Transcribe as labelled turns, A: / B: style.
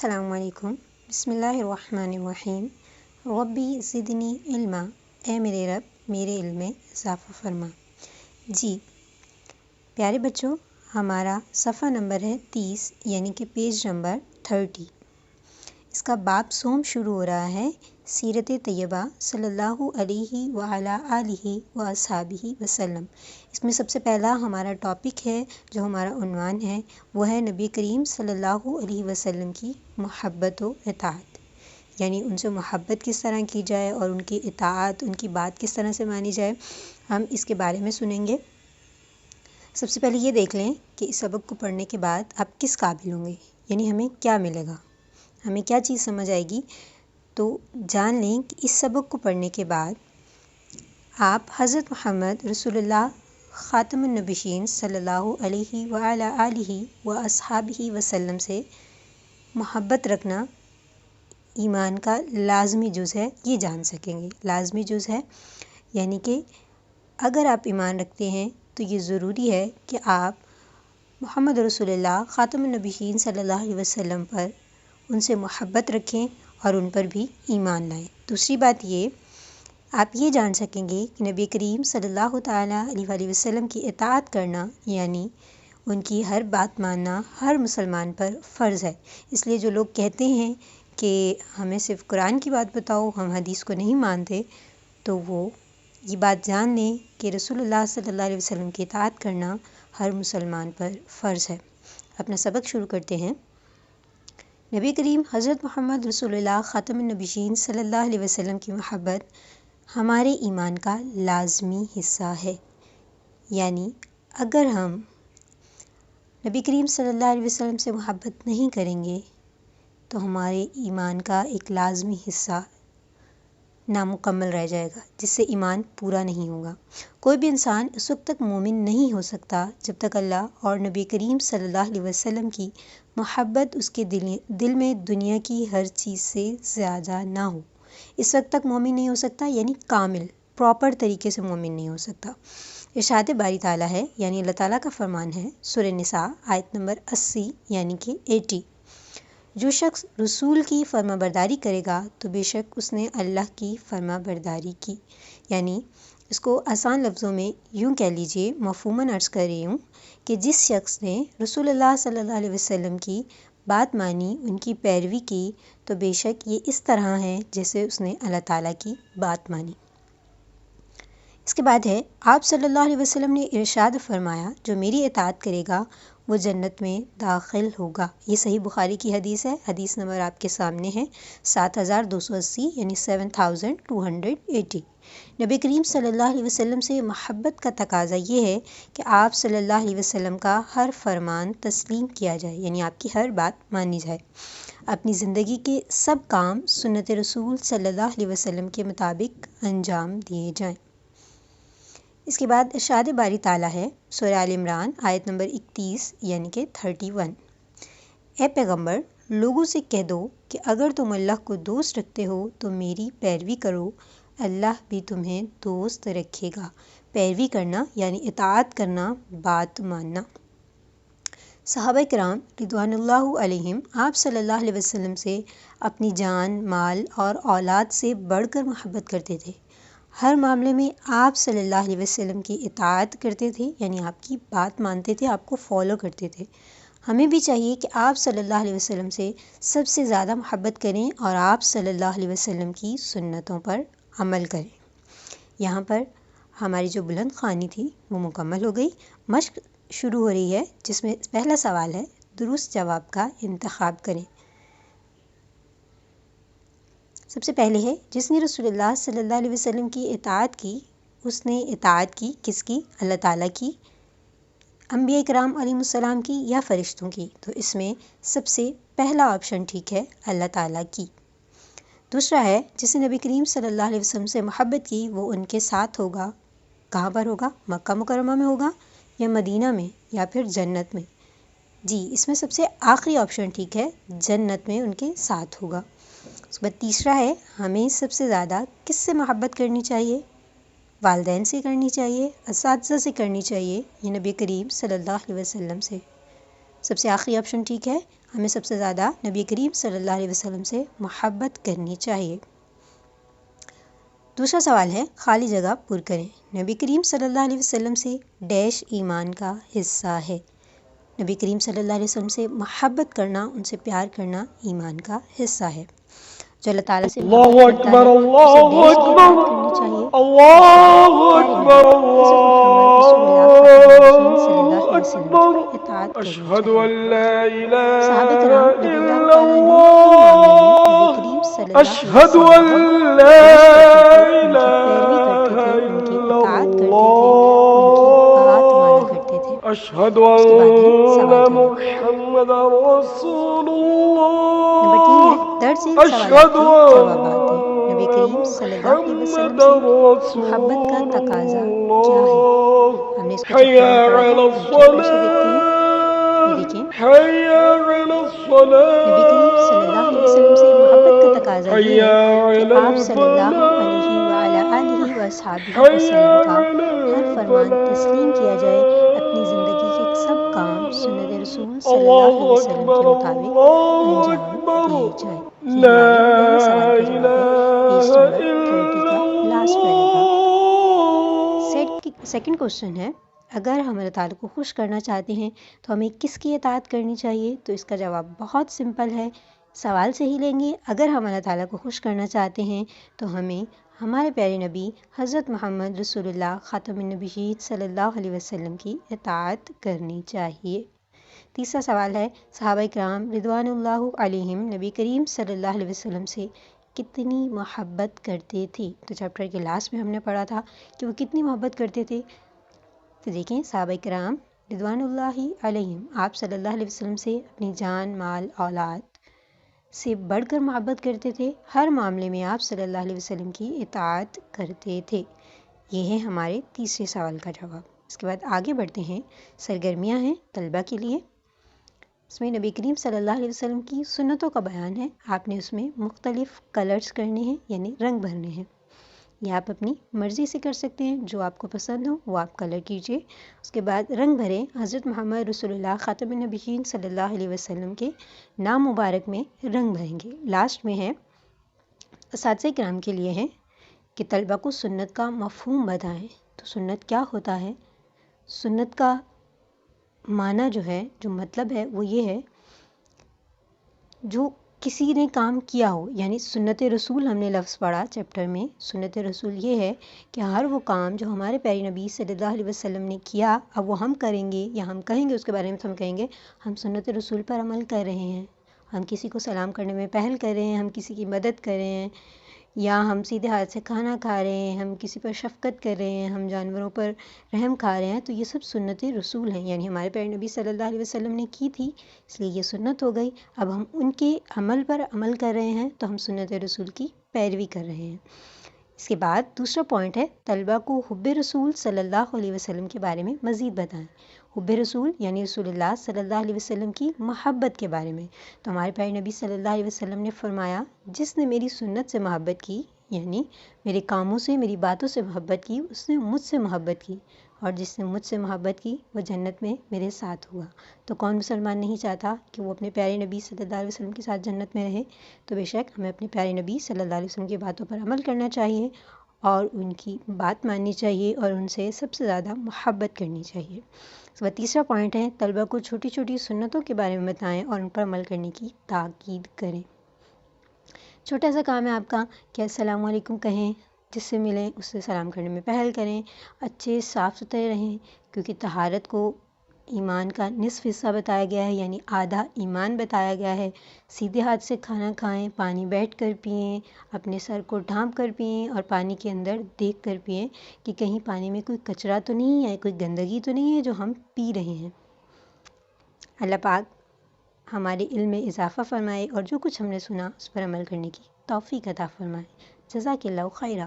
A: السلام علیکم۔ بسم اللہ الرحمن الرحیم۔ ربی زدنی علما، اے میرے رب میرے علم میں اضافہ فرما۔ جی پیارے بچوں، ہمارا صفحہ نمبر ہے 30 یعنی کہ پیج نمبر 30۔ اس کا باب سوم شروع ہو رہا ہے سیرت طیبہ صلی اللہ علیہ وعلی آلہ واصحابہ وسلم۔ اس میں سب سے پہلا ہمارا ٹاپک ہے، جو ہمارا عنوان ہے، وہ ہے نبی کریم صلی اللہ علیہ وسلم کی محبت و اطاعت، یعنی ان سے محبت کس طرح کی جائے اور ان کی اطاعت، ان کی بات کس طرح سے مانی جائے، ہم اس کے بارے میں سنیں گے۔ سب سے پہلے یہ دیکھ لیں کہ اس سبق کو پڑھنے کے بعد آپ کس قابل ہوں گے، یعنی ہمیں کیا ملے گا، ہمیں کیا چیز سمجھ آئے گی۔ تو جان لیں کہ اس سبق کو پڑھنے کے بعد آپ حضرت محمد رسول اللہ خاتم النبیین صلی اللہ علیہ وعلی آلہ واصحابہ وسلم سے محبت رکھنا ایمان کا لازمی جز ہے، یہ جان سکیں گے۔ لازمی جز ہے یعنی کہ اگر آپ ایمان رکھتے ہیں تو یہ ضروری ہے کہ آپ محمد رسول اللہ خاتم النبیین صلی اللہ علیہ وسلم پر ان سے محبت رکھیں اور ان پر بھی ایمان لائیں۔ دوسری بات یہ، آپ یہ جان سکیں گے کہ نبی کریم صلی اللہ تعالیٰ علیہ وآلہ وسلم کی اطاعت کرنا یعنی ان کی ہر بات ماننا ہر مسلمان پر فرض ہے۔ اس لیے جو لوگ کہتے ہیں کہ ہمیں صرف قرآن کی بات بتاؤ، ہم حدیث کو نہیں مانتے، تو وہ یہ بات جان لیں کہ رسول اللہ صلی اللہ علیہ وسلم کی اطاعت کرنا ہر مسلمان پر فرض ہے۔ اپنا سبق شروع کرتے ہیں۔ نبی کریم حضرت محمد رسول اللہ خاتم النبیین صلی اللہ علیہ وسلم کی محبت ہمارے ایمان کا لازمی حصہ ہے، یعنی اگر ہم نبی کریم صلی اللہ علیہ وسلم سے محبت نہیں کریں گے تو ہمارے ایمان کا ایک لازمی حصہ نامکمل رہ جائے گا، جس سے ایمان پورا نہیں ہوگا۔ کوئی بھی انسان اس وقت تک مومن نہیں ہو سکتا جب تک اللہ اور نبی کریم صلی اللہ علیہ وسلم کی محبت اس کے دل میں دنیا کی ہر چیز سے زیادہ نہ ہو۔ اس وقت تک مومن نہیں ہو سکتا، یعنی کامل پراپر طریقے سے مومن نہیں ہو سکتا۔ ارشاد باری تعالیٰ ہے، یعنی اللہ تعالیٰ کا فرمان ہے، سورہ نساء آیت نمبر 80 یعنی کہ 80، جو شخص رسول کی فرما برداری کرے گا تو بے شک اس نے اللہ کی فرما برداری کی۔ یعنی اس کو آسان لفظوں میں یوں کہہ لیجئے، مفہوماً عرض کر رہی ہوں کہ جس شخص نے رسول اللہ صلی اللہ علیہ وسلم کی بات مانی، ان کی پیروی کی، تو بے شک یہ اس طرح ہے جیسے اس نے اللہ تعالیٰ کی بات مانی۔ اس کے بعد ہے، آپ صلی اللہ علیہ وسلم نے ارشاد فرمایا، جو میری اطاعت کرے گا وہ جنت میں داخل ہوگا۔ یہ صحیح بخاری کی حدیث ہے، حدیث نمبر آپ کے سامنے ہے 7280 یعنی 7280۔ نبی کریم صلی اللہ علیہ وسلم سے محبت کا تقاضا یہ ہے کہ آپ صلی اللہ علیہ وسلم کا ہر فرمان تسلیم کیا جائے، یعنی آپ کی ہر بات مانی جائے، اپنی زندگی کے سب کام سنت رسول صلی اللہ علیہ وسلم کے مطابق انجام دیے جائیں۔ اس کے بعد ارشاد باری تعالیٰ ہے، سورہ آل عمران آیت نمبر 31 یعنی کہ 31، اے پیغمبر لوگوں سے کہہ دو کہ اگر تم اللہ کو دوست رکھتے ہو تو میری پیروی کرو، اللہ بھی تمہیں دوست رکھے گا۔ پیروی کرنا یعنی اطاعت کرنا، بات ماننا۔ صحابہ کرام رضوان اللہ علیہم آپ صلی اللہ علیہ وسلم سے اپنی جان، مال اور اولاد سے بڑھ کر محبت کرتے تھے۔ ہر معاملے میں آپ صلی اللہ علیہ وسلم کی اطاعت کرتے تھے، یعنی آپ کی بات مانتے تھے، آپ کو فالو کرتے تھے۔ ہمیں بھی چاہیے کہ آپ صلی اللہ علیہ وسلم سے سب سے زیادہ محبت کریں اور آپ صلی اللہ علیہ وسلم کی سنتوں پر عمل کریں۔ یہاں پر ہماری جو بلند خوانی تھی وہ مکمل ہو گئی۔ مشق شروع ہو رہی ہے، جس میں پہلا سوال ہے، درست جواب کا انتخاب کریں۔ سب سے پہلے ہے، جس نے رسول اللہ صلی اللہ علیہ وسلم کی اطاعت کی، اس نے اطاعت کی کس کی؟ اللہ تعالیٰ کی، انبیاء کرام علیہ السلام کی یا فرشتوں کی؟ تو اس میں سب سے پہلا آپشن ٹھیک ہے، اللہ تعالیٰ کی۔ دوسرا ہے، جس نے نبی کریم صلی اللہ علیہ وسلم سے محبت کی وہ ان کے ساتھ ہوگا۔ کہاں پر ہوگا؟ مکہ مکرمہ میں ہوگا یا مدینہ میں یا پھر جنت میں؟ جی اس میں سب سے آخری آپشن ٹھیک ہے، جنت میں ان کے ساتھ ہوگا۔ اس کے بعد تیسرا ہے، ہمیں سب سے زیادہ کس سے محبت کرنی چاہیے؟ والدین سے کرنی چاہیے، اساتذہ سے کرنی چاہیے، یا نبی کریم صلی اللہ علیہ وسلم سے؟ سب سے آخری آپشن ٹھیک ہے، ہمیں سب سے زیادہ نبی کریم صلی اللہ علیہ وسلم سے محبت کرنی چاہیے۔ دوسرا سوال ہے خالی جگہ پر کریں۔ نبی کریم صلی اللہ علیہ وسلم سے ڈیش ایمان کا حصہ ہے۔ نبی کریم صلی اللہ علیہ وسلم سے محبت کرنا، ان سے پیار کرنا ایمان کا حصہ ہے۔ جو اللہ تعالیٰ سے محبت کرتا ہے اسے ڈیش کی اطاعت کرنی چاہیے۔
B: اللہ اکبر
A: اللہ
B: اکبر
A: اطاعت کرنی
B: اشہد
A: چاہیے۔
B: ان لا
A: صحابہ
B: الہ
A: کرام رضی
B: الا
A: اللہ تعالیٰ عنہ ہر معاملے میں نبی
B: اللہ
A: کریم صلی اللہ علیہ
B: اشہد
A: وسلم
B: ان
A: کی
B: لا
A: پیروی کرتے تھے،
B: الہ
A: ان کی
B: الا
A: اطاعت کرتے تھے، ان کی بات مانا
B: اللہ
A: کرتے تھے۔
B: اشہد
A: اس کے بعد ہے سوال
B: ان
A: جواب۔
B: محمد رسول
A: نمبر 3 ہے
B: اللہ
A: درج ذیل سوالات
B: اشہد
A: کے جوابات ہیں۔ نبی
B: ان
A: کریم صلی اللہ علیہ وسلم
B: محمد
A: سے محبت کا
B: رسول
A: تقاضا کیا ہے؟
B: اللہ
A: ہم نے اس کو
B: حی
A: چیپٹر میں پڑھا تھا،
B: علی
A: ایک بار سے دیکھتے ہیں۔ یہ
B: الصلاة
A: دیکھیں،
B: حی علی
A: نبی کریم صلی اللہ علیہ وسلم سے محبت کا تقاضا
B: الصلاة حی
A: یہ ہے کہ
B: علی
A: آپ صلی اللہ علیہ وعلی آلہ
B: الفلاح
A: وصحبہ
B: حی
A: وسلم کا
B: علی
A: ہر فرمان تسلیم کیا جائے، اپنی زندگی کے سب کام سنت رسول صلی اللہ علیہ وسلم کے مطابق
B: اللہ
A: انجام
B: اکبر
A: دیے جائیں۔ یہ
B: لا
A: ہمارے 11ویں سوال کا جواب ہے، پیج
B: الہ
A: نمبر 30
B: الا
A: کا لاسٹ پیراگراف۔ سیکنڈ کوشچن ہے، اگر ہم اللہ تعالیٰ کو خوش کرنا چاہتے ہیں تو ہمیں کس کی اطاعت کرنی چاہیے؟ تو اس کا جواب بہت سمپل ہے، سوال سے ہی لیں گے۔ اگر ہم اللہ تعالیٰ کو خوش کرنا چاہتے ہیں تو ہمیں ہمارے پیارے نبی حضرت محمد رسول اللہ خاتم النبیین صلی اللہ علیہ وسلم کی اطاعت کرنی چاہیے۔ تیسرا سوال ہے، صحابہ کرام رضوان اللہ علیہم نبی کریم صلی اللہ علیہ وسلم سے کتنی محبت کرتے تھے؟ تو چیپٹر کے لاسٹ میں ہم نے پڑھا تھا کہ وہ کتنی محبت کرتے تھے۔ تو دیکھیں، صحابہ کرام رضوان اللہ علیہم آپ صلی اللہ علیہ وسلم سے اپنی جان، مال، اولاد سے بڑھ کر محبت کرتے تھے۔ ہر معاملے میں آپ صلی اللہ علیہ وسلم کی اطاعت کرتے تھے۔ یہ ہے ہمارے تیسرے سوال کا جواب۔ اس کے بعد آگے بڑھتے ہیں، سرگرمیاں ہیں طلبہ کے لیے۔ اس میں نبی کریم صلی اللہ علیہ وسلم کی سنتوں کا بیان ہے۔ آپ نے اس میں مختلف کلرز کرنے ہیں، یعنی رنگ بھرنے ہیں۔ یہ آپ اپنی مرضی سے کر سکتے ہیں، جو آپ کو پسند ہو وہ آپ کلر کیجئے۔ اس کے بعد رنگ بھریں، حضرت محمد رسول اللہ خاتم النبیین صلی اللہ علیہ وسلم کے نام مبارک میں رنگ بھریں گے۔ لاسٹ میں ہے اساتذہ کرام کے لیے ہے کہ طلبہ کو سنت کا مفہوم بتائیں۔ تو سنت کیا ہوتا ہے؟ سنت کا معنی جو ہے، جو مطلب ہے وہ یہ ہے جو کسی نے کام کیا ہو، یعنی سنت رسول ہم نے لفظ پڑھا چیپٹر میں۔ سنت رسول یہ ہے کہ ہر وہ کام جو ہمارے پیارے نبی صلی اللہ علیہ وسلم نے کیا، اب وہ ہم کریں گے یا ہم کہیں گے اس کے بارے میں، تو ہم کہیں گے ہم سنت رسول پر عمل کر رہے ہیں۔ ہم کسی کو سلام کرنے میں پہل کر رہے ہیں، ہم کسی کی مدد کر رہے ہیں، یا ہم سیدھے ہاتھ سے کھانا کھا رہے ہیں، ہم کسی پر شفقت کر رہے ہیں، ہم جانوروں پر رحم کھا رہے ہیں، تو یہ سب سنت رسول ہیں، یعنی ہمارے پیارے نبی صلی اللہ علیہ وسلم نے کی تھی، اس لیے یہ سنت ہو گئی۔ اب ہم ان کے عمل پر عمل کر رہے ہیں تو ہم سنت رسول کی پیروی کر رہے ہیں۔ اس کے بعد دوسرا پوائنٹ ہے، طلبہ کو حب رسول صلی اللہ علیہ وسلم کے بارے میں مزید بتائیں۔ حب رسول یعنی رسول اللہ صلی اللہ علیہ وسلم کی محبت کے بارے میں۔ تو ہمارے پیارے نبی صلی اللہ علیہ وسلم نے فرمایا، جس نے میری سنت سے محبت کی، یعنی میرے کاموں سے، میری باتوں سے محبت کی، اس نے مجھ سے محبت کی، اور جس نے مجھ سے محبت کی وہ جنت میں میرے ساتھ ہوا۔ تو کون مسلمان نہیں چاہتا کہ وہ اپنے پیارے نبی صلی اللہ علیہ وسلم کے ساتھ جنت میں رہے؟ تو بے شک ہمیں اپنے پیارے نبی صلی اللہ علیہ وسلم کی باتوں پر عمل کرنا چاہیے، اور ان کی بات ماننی چاہیے، اور ان سے سب سے زیادہ محبت کرنی چاہیے۔ اس کا تیسرا پوائنٹ ہے، طلبہ کو چھوٹی چھوٹی سنتوں کے بارے میں بتائیں اور ان پر عمل کرنے کی تاکید کریں۔ چھوٹا سا کام ہے آپ کا کہ السلام علیکم کہیں، جس سے ملیں اس سے سلام کرنے میں پہل کریں، اچھے صاف ستھرے رہیں، کیونکہ طہارت کو ایمان کا نصف حصہ بتایا گیا ہے، یعنی آدھا ایمان بتایا گیا ہے۔ سیدھے ہاتھ سے کھانا کھائیں، پانی بیٹھ کر پئیں، اپنے سر کو ڈھانپ کر پئیں، اور پانی کے اندر دیکھ کر پئیں کہ کہیں پانی میں کوئی کچرا تو نہیں ہے، کوئی گندگی تو نہیں ہے جو ہم پی رہے ہیں۔ اللہ پاک ہمارے علم میں اضافہ فرمائے، اور جو کچھ ہم نے سنا اس پر عمل کرنے کی توفیق عطا فرمائے۔ جزاک اللہ خیرہ۔